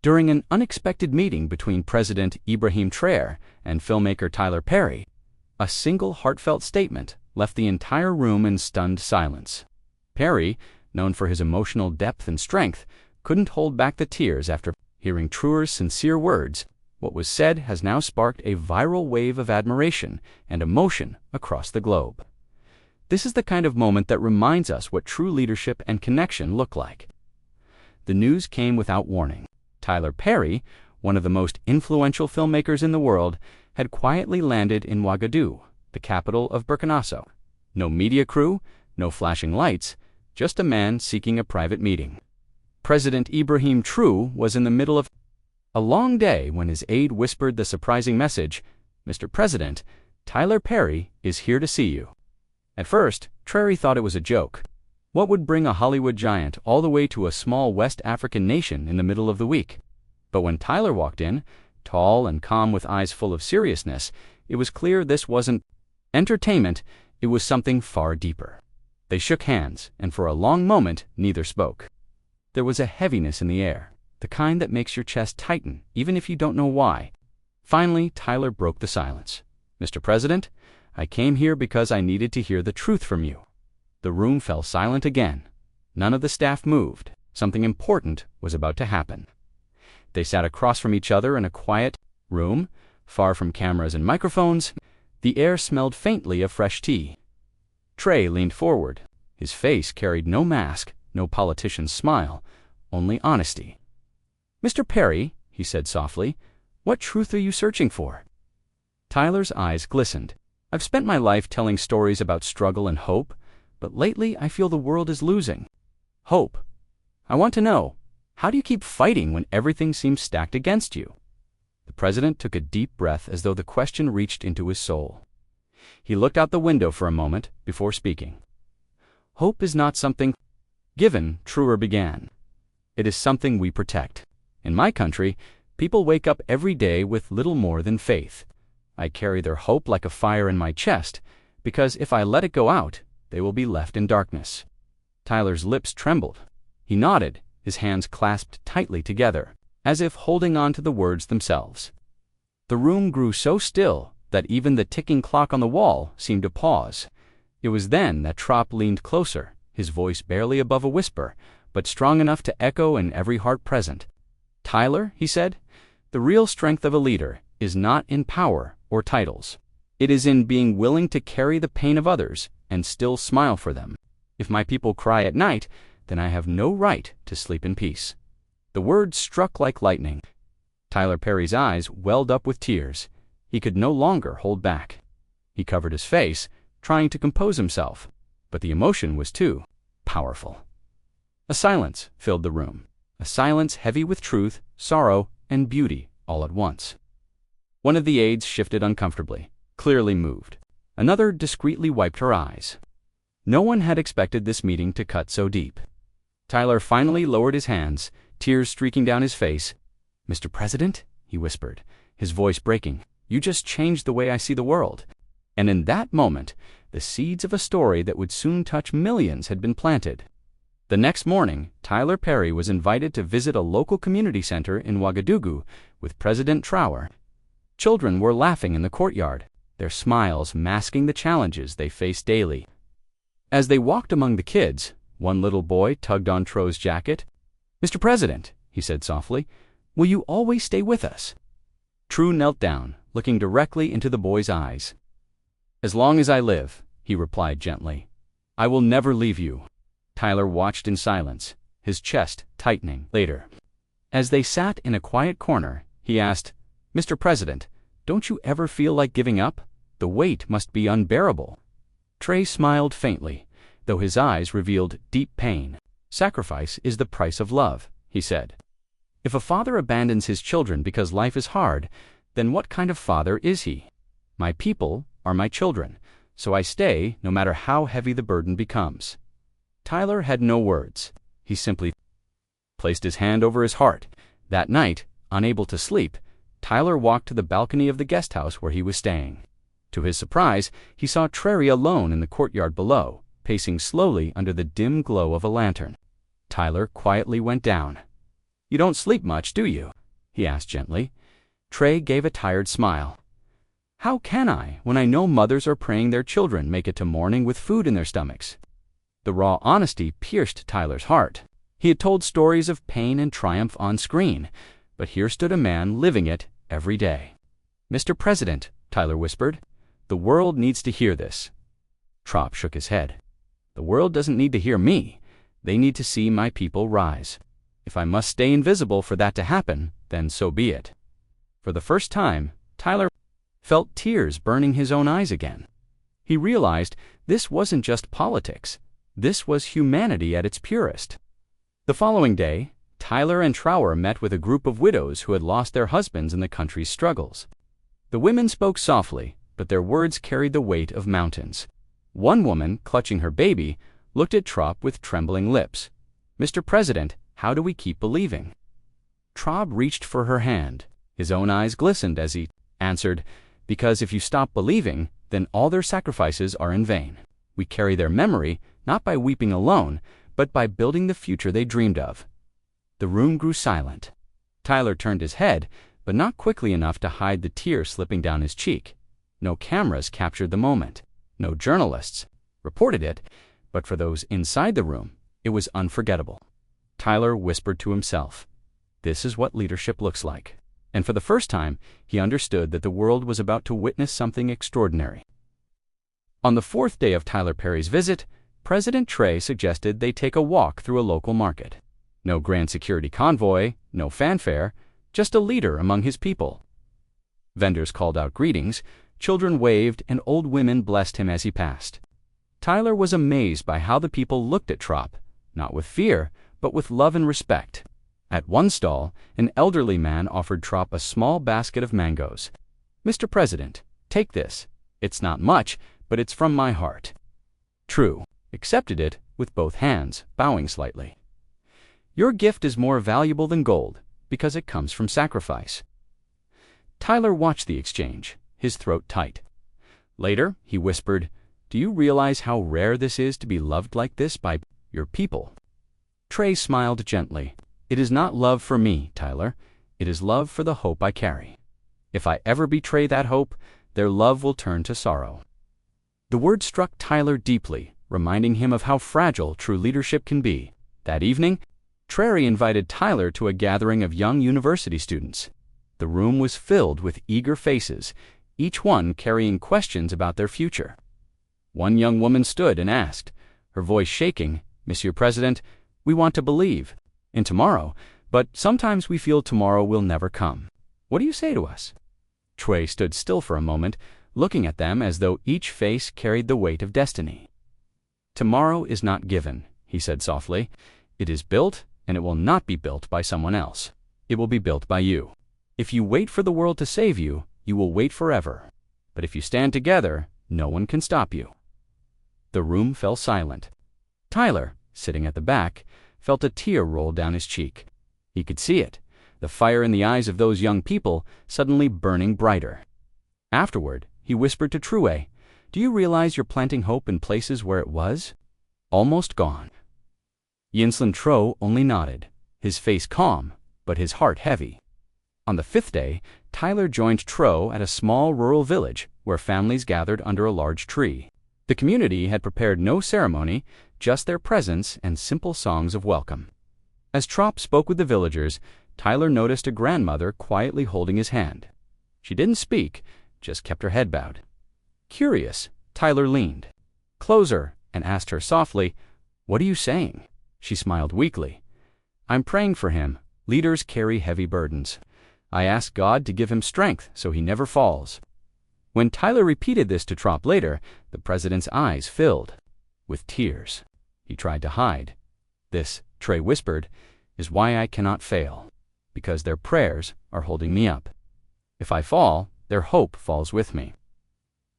During an unexpected meeting between President Ibrahim Traoré and filmmaker Tyler Perry, a single heartfelt statement left the entire room in stunned silence. Perry, known for his emotional depth and strength, couldn't hold back the tears after hearing Traoré's sincere words. What was said has now sparked a viral wave of admiration and emotion across the globe. This is the kind of moment that reminds us what true leadership and connection look like. The news came without warning. Tyler Perry, one of the most influential filmmakers in the world, had quietly landed in Ouagadougou, the capital of Burkina Faso. No media crew, no flashing lights, just a man seeking a private meeting. President Ibrahim Traoré was in the middle of a long day when his aide whispered the surprising message, "Mr. President, Tyler Perry is here to see you." At first, Traoré thought it was a joke. What would bring a Hollywood giant all the way to a small West African nation in the middle of the week? But when Tyler walked in, tall and calm with eyes full of seriousness, it was clear this wasn't entertainment, it was something far deeper. They shook hands, and for a long moment, neither spoke. There was a heaviness in the air, the kind that makes your chest tighten, even if you don't know why. Finally, Tyler broke the silence. "Mr. President, I came here because I needed to hear the truth from you." The room fell silent again. None of the staff moved. Something important was about to happen. They sat across from each other in a quiet room, far from cameras and microphones. The air smelled faintly of fresh tea. Traoré leaned forward. His face carried no mask, no politician's smile, only honesty. "Mr. Perry," he said softly, "what truth are you searching for?" Tyler's eyes glistened. "I've spent my life telling stories about struggle and hope, but lately I feel the world is losing hope. I want to know, how do you keep fighting when everything seems stacked against you?" The president took a deep breath as though the question reached into his soul. He looked out the window for a moment before speaking. "Hope is not something given," Traoré began. "It is something we protect. In my country, people wake up every day with little more than faith. I carry their hope like a fire in my chest, because if I let it go out, they will be left in darkness." Tyler's lips trembled. He nodded, his hands clasped tightly together, as if holding on to the words themselves. The room grew so still that even the ticking clock on the wall seemed to pause. It was then that Traoré leaned closer, his voice barely above a whisper, but strong enough to echo in every heart present. "Tyler," he said, "the real strength of a leader is not in power or titles. It is in being willing to carry the pain of others and still smile for them. If my people cry at night, then I have no right to sleep in peace." The words struck like lightning. Tyler Perry's eyes welled up with tears. He could no longer hold back. He covered his face, trying to compose himself, but the emotion was too powerful. A silence filled the room, a silence heavy with truth, sorrow, and beauty all at once. One of the aides shifted uncomfortably, clearly moved. Another discreetly wiped her eyes. No one had expected this meeting to cut so deep. Tyler finally lowered his hands, tears streaking down his face. "Mr. President," he whispered, his voice breaking, "you just changed the way I see the world." And in that moment, the seeds of a story that would soon touch millions had been planted. The next morning, Tyler Perry was invited to visit a local community center in Ouagadougou with President Traoré. Children were laughing in the courtyard, their smiles masking the challenges they faced daily. As they walked among the kids, one little boy tugged on Traoré's jacket. "Mr. President," he said softly, "will you always stay with us?" Traoré knelt down, looking directly into the boy's eyes. "As long as I live," he replied gently. "I will never leave you." Tyler watched in silence, his chest tightening. Later, as they sat in a quiet corner, he asked, "Mr. President, don't you ever feel like giving up? The weight must be unbearable." Traoré smiled faintly, though his eyes revealed deep pain. "Sacrifice is the price of love," he said. "If a father abandons his children because life is hard, then what kind of father is he? My people are my children, so I stay no matter how heavy the burden becomes." Tyler had no words. He simply placed his hand over his heart. That night, unable to sleep, Tyler walked to the balcony of the guest house where he was staying. To his surprise, he saw Traoré alone in the courtyard below, pacing slowly under the dim glow of a lantern. Tyler quietly went down. "You don't sleep much, do you?" he asked gently. Traoré gave a tired smile. How can I, when I know mothers are praying their children make it to morning with food in their stomachs? The raw honesty pierced Tyler's heart. He had told stories of pain and triumph on screen, but here stood a man living it every day. Mr. President, Tyler whispered, the world needs to hear this. Traoré shook his head. The world doesn't need to hear me. They need to see my people rise. If I must stay invisible for that to happen, then so be it. For the first time, Tyler felt tears burning his own eyes again. He realized this wasn't just politics. This was humanity at its purest. The following day, Tyler and Traoré met with a group of widows who had lost their husbands in the country's struggles. The women spoke softly, but their words carried the weight of mountains. One woman, clutching her baby, looked at Traoré with trembling lips. Mr. President, how do we keep believing? Traoré reached for her hand. His own eyes glistened as he answered, because if you stop believing, then all their sacrifices are in vain. We carry their memory, not by weeping alone, but by building the future they dreamed of. The room grew silent. Tyler turned his head, but not quickly enough to hide the tear slipping down his cheek. No cameras captured the moment. No journalists reported it, but for those inside the room, it was unforgettable. Tyler whispered to himself, this is what leadership looks like. And for the first time, he understood that the world was about to witness something extraordinary. On the fourth day of Tyler Perry's visit, President Traoré suggested they take a walk through a local market. No grand security convoy, no fanfare, just a leader among his people. Vendors called out greetings, children waved, and old women blessed him as he passed. Tyler was amazed by how the people looked at Traoré, not with fear, but with love and respect. At one stall, an elderly man offered Traoré a small basket of mangoes. Mr. President, take this. It's not much, but it's from my heart. Traoré accepted it with both hands, bowing slightly. Your gift is more valuable than gold, because it comes from sacrifice. Tyler watched the exchange, his throat tight. Later, he whispered, do you realize how rare this is to be loved like this by your people? Traoré smiled gently. It is not love for me, Tyler. It is love for the hope I carry. If I ever betray that hope, their love will turn to sorrow. The word struck Tyler deeply, reminding him of how fragile true leadership can be. That evening, Traoré invited Tyler to a gathering of young university students. The room was filled with eager faces, each one carrying questions about their future. One young woman stood and asked, her voice shaking, Monsieur President, we want to believe in tomorrow, but sometimes we feel tomorrow will never come. What do you say to us? Traoré stood still for a moment, looking at them as though each face carried the weight of destiny. Tomorrow is not given, he said softly. It is built, and it will not be built by someone else. It will be built by you. If you wait for the world to save you, you will wait forever. But if you stand together, no one can stop you. The room fell silent. Tyler, sitting at the back, felt a tear roll down his cheek. He could see it, the fire in the eyes of those young people suddenly burning brighter. Afterward, he whispered to Traoré, do you realize you're planting hope in places where it was almost gone? Yinslan Traoré only nodded, his face calm, but his heart heavy. On the fifth day, Tyler joined Traoré at a small rural village where families gathered under a large tree. The community had prepared no ceremony, just their presence and simple songs of welcome. As Traoré spoke with the villagers, Tyler noticed a grandmother quietly holding his hand. She didn't speak, just kept her head bowed. Curious, Tyler leaned closer and asked her softly, what are you saying? She smiled weakly. I'm praying for him. Leaders carry heavy burdens. I ask God to give him strength so he never falls. When Tyler repeated this to Traoré later, the president's eyes filled with tears. He tried to hide. This, Traoré whispered, is why I cannot fail, because their prayers are holding me up. If I fall, their hope falls with me.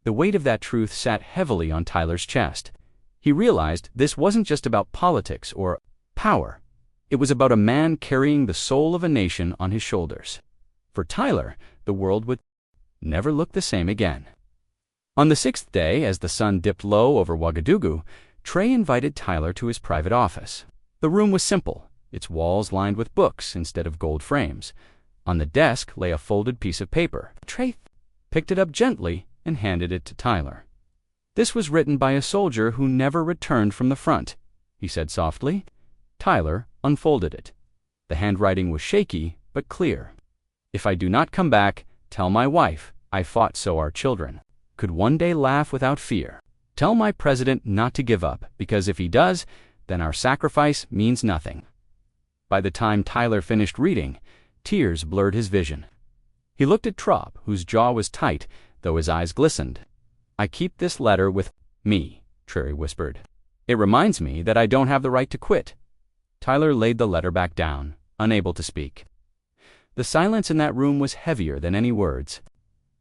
The weight of that truth sat heavily on Tyler's chest. He realized this wasn't just about politics or power. It was about a man carrying the soul of a nation on his shoulders. For Tyler, the world would never look the same again. On the sixth day, as the sun dipped low over Ouagadougou, Traoré invited Tyler to his private office. The room was simple, its walls lined with books instead of gold frames. On the desk lay a folded piece of paper. Trae picked it up gently and handed it to Tyler. "This was written by a soldier who never returned from the front," he said softly. Tyler unfolded it. The handwriting was shaky but clear. "If I do not come back, tell my wife I fought so our children could one day laugh without fear. Tell my president not to give up, because if he does, then our sacrifice means nothing." By the time Tyler finished reading, tears blurred his vision. He looked at Traoré, whose jaw was tight, though his eyes glistened. "I keep this letter with me," Traoré whispered. "It reminds me that I don't have the right to quit." Tyler laid the letter back down, unable to speak. The silence in that room was heavier than any words.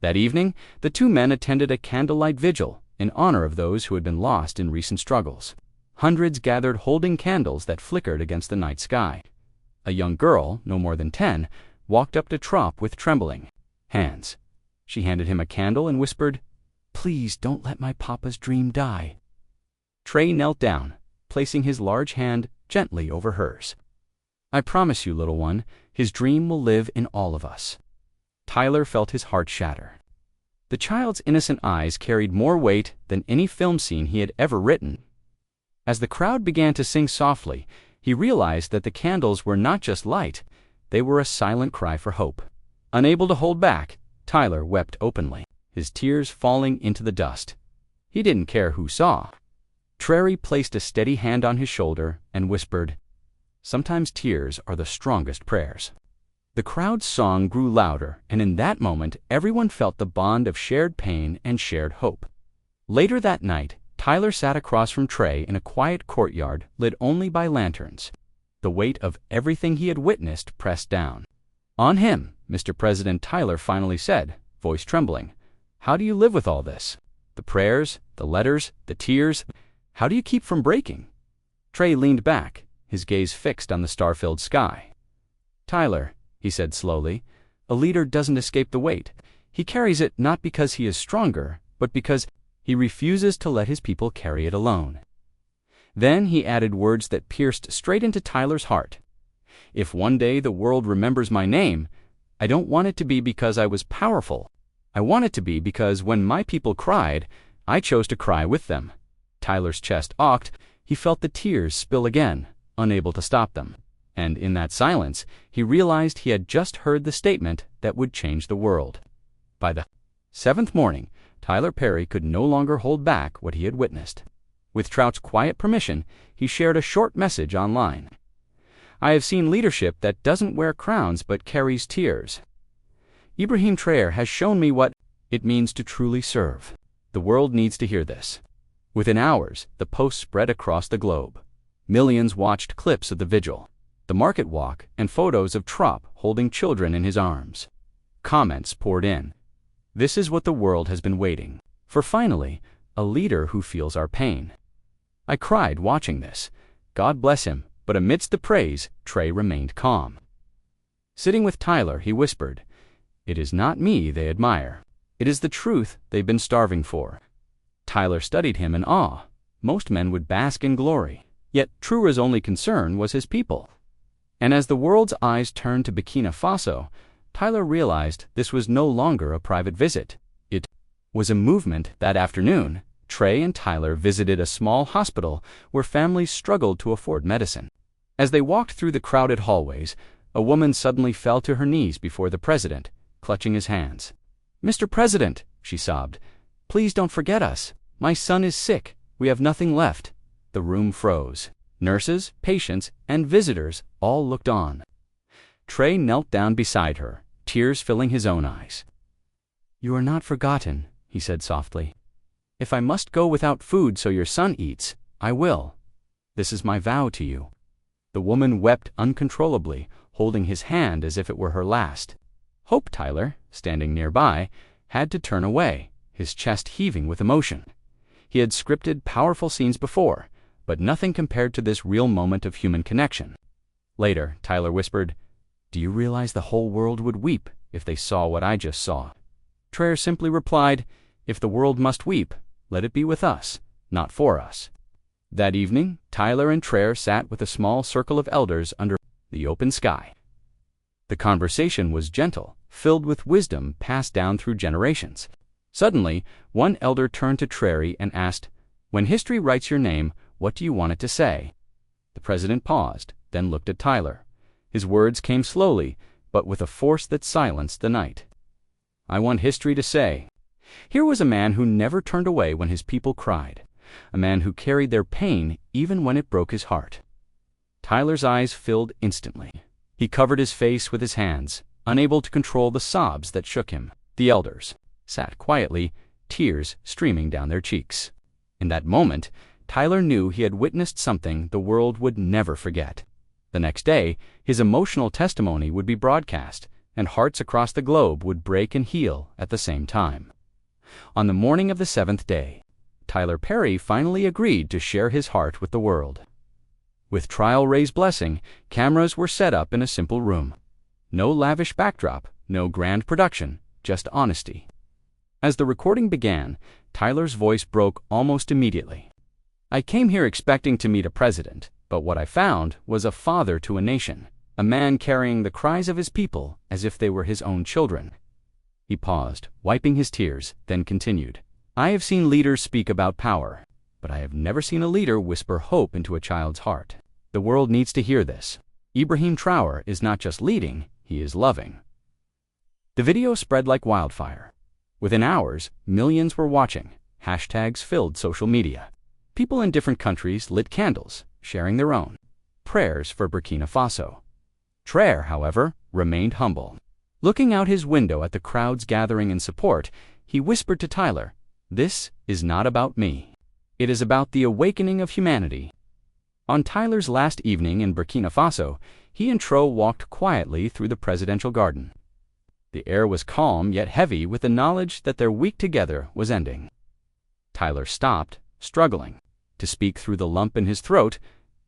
That evening, the two men attended a candlelight vigil in honor of those who had been lost in recent struggles. Hundreds gathered holding candles that flickered against the night sky. A young girl, no more than 10, walked up to Traoré with trembling hands. She handed him a candle and whispered, "Please don't let my papa's dream die." Traoré knelt down, placing his large hand gently over hers. "I promise you, little one, his dream will live in all of us." Tyler felt his heart shatter. The child's innocent eyes carried more weight than any film scene he had ever written. As the crowd began to sing softly, he realized that the candles were not just light, they were a silent cry for hope. Unable to hold back, Tyler wept openly, his tears falling into the dust. He didn't care who saw. Traoré placed a steady hand on his shoulder and whispered, "Sometimes tears are the strongest prayers." The crowd's song grew louder, and in that moment everyone felt the bond of shared pain and shared hope. Later that night, Tyler sat across from Traoré in a quiet courtyard lit only by lanterns. The weight of everything he had witnessed pressed down on him. "Mr. President," Tyler finally said, voice trembling, "how do you live with all this? The prayers, the letters, the tears. How do you keep from breaking?" Traoré leaned back, his gaze fixed on the star-filled sky. "Tyler," he said slowly, "a leader doesn't escape the weight. He carries it not because he is stronger, but because he refuses to let his people carry it alone." Then he added words that pierced straight into Tyler's heart. "If one day the world remembers my name, I don't want it to be because I was powerful. I want it to be because when my people cried, I chose to cry with them." Tyler's chest ached. He felt the tears spill again, unable to stop them. And in that silence, he realized he had just heard the statement that would change the world. By the 7th morning, Tyler Perry could no longer hold back what he had witnessed. With Traoré's quiet permission, he shared a short message online. "I have seen leadership that doesn't wear crowns but carries tears. Ibrahim Traoré has shown me what it means to truly serve. The world needs to hear this." Within hours, the post spread across the globe. Millions watched clips of the vigil, the market walk, and photos of Traoré holding children in his arms. Comments poured in. "This is what the world has been waiting for. Finally, a leader who feels our pain. I cried watching this. God bless him." But amidst the praise, Traoré remained calm. Sitting with Tyler, he whispered, "It is not me they admire. It is the truth they've been starving for." Tyler studied him in awe. Most men would bask in glory, yet Traoré's only concern was his people. And as the world's eyes turned to Burkina Faso, Tyler realized this was no longer a private visit. It was a movement. That afternoon, Traoré and Tyler visited a small hospital where families struggled to afford medicine. As they walked through the crowded hallways, a woman suddenly fell to her knees before the president, clutching his hands. "Mr. President," she sobbed, "please don't forget us. My son is sick. We have nothing left." The room froze. Nurses, patients, and visitors all looked on. Traoré knelt down beside her, tears filling his own eyes. "You are not forgotten," he said softly. "If I must go without food so your son eats, I will. This is my vow to you." The woman wept uncontrollably, holding his hand as if it were her last. Hope Tyler, standing nearby, had to turn away, his chest heaving with emotion. He had scripted powerful scenes before, but nothing compared to this real moment of human connection. Later, Tyler whispered, "Do you realize the whole world would weep if they saw what I just saw?" Traoré simply replied, "If the world must weep, let it be with us, not for us." That evening, Tyler and Traoré sat with a small circle of elders under the open sky. The conversation was gentle, filled with wisdom passed down through generations. Suddenly, one elder turned to Traoré and asked, "When history writes your name, what do you want it to say?" The president paused, then looked at Tyler. His words came slowly, but with a force that silenced the night. "I want history to say." Here was a man who never turned away when his people cried, a man who carried their pain even when it broke his heart. Tyler's eyes filled instantly. He covered his face with his hands, unable to control the sobs that shook him. The elders sat quietly, tears streaming down their cheeks. In that moment, Tyler knew he had witnessed something the world would never forget. The next day, his emotional testimony would be broadcast, and hearts across the globe would break and heal at the same time. On the morning of the 7th day, Tyler Perry finally agreed to share his heart with the world. With Traoré's blessing, cameras were set up in a simple room. No lavish backdrop, no grand production, just honesty. As the recording began, Tyler's voice broke almost immediately. "I came here expecting to meet a president, but what I found was a father to a nation, a man carrying the cries of his people as if they were his own children." He paused, wiping his tears, then continued, "I have seen leaders speak about power, but I have never seen a leader whisper hope into a child's heart. The world needs to hear this. Ibrahim Traoré is not just leading, he is loving." The video spread like wildfire. Within hours, millions were watching. Hashtags filled social media. People in different countries lit candles, sharing their own prayers for Burkina Faso. Traoré, however, remained humble. Looking out his window at the crowds gathering in support, he whispered to Tyler, "This is not about me. It is about the awakening of humanity." On Tyler's last evening in Burkina Faso, he and Traoré walked quietly through the presidential garden. The air was calm yet heavy with the knowledge that their week together was ending. Tyler stopped, struggling to speak through the lump in his throat.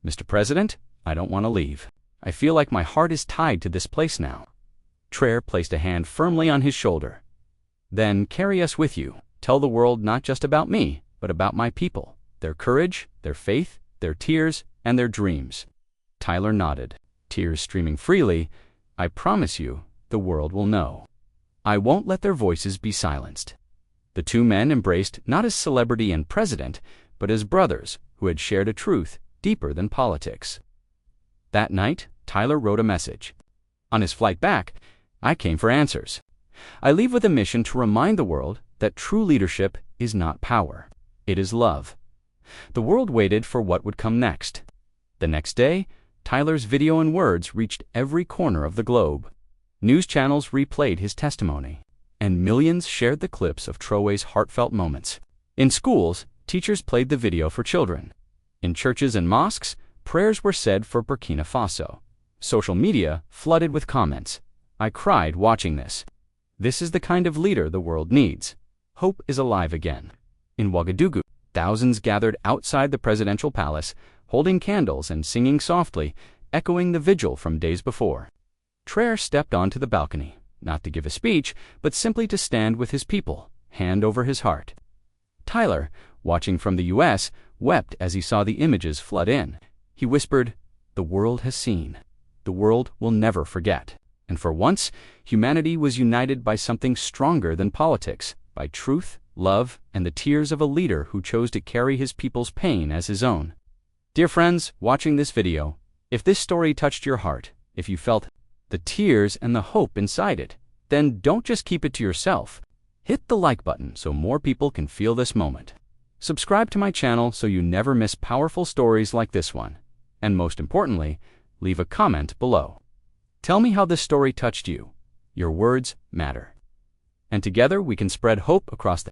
"Mr. President, I don't want to leave. I feel like my heart is tied to this place now." Traoré placed a hand firmly on his shoulder. "Then carry us with you. Tell the world not just about me, but about my people, their courage, their faith, their tears, and their dreams." Tyler nodded, tears streaming freely. "I promise you, the world will know. I won't let their voices be silenced." The two men embraced not as celebrity and president, but as brothers who had shared a truth deeper than politics. That night, Tyler wrote a message. On his flight back, "I came for answers. I leave with a mission to remind the world that true leadership is not power. It is love." The world waited for what would come next. The next day, Tyler's video and words reached every corner of the globe. News channels replayed his testimony, and millions shared the clips of Traoré's heartfelt moments. In schools, teachers played the video for children. In churches and mosques, prayers were said for Burkina Faso. Social media flooded with comments. "I cried watching this. This is the kind of leader the world needs. Hope is alive again." In Ouagadougou, thousands gathered outside the presidential palace, holding candles and singing softly, echoing the vigil from days before. Traoré stepped onto the balcony, not to give a speech, but simply to stand with his people, hand over his heart. Tyler, watching from the U.S., wept as he saw the images flood in. He whispered, "The world has seen. The world will never forget." And for once, humanity was united by something stronger than politics, by truth, love, and the tears of a leader who chose to carry his people's pain as his own. Dear friends, watching this video, if this story touched your heart, if you felt the tears and the hope inside it, then don't just keep it to yourself. Hit the like button so more people can feel this moment. Subscribe to my channel so you never miss powerful stories like this one. And most importantly, leave a comment below. Tell me how this story touched you. Your words matter. And together we can spread hope across the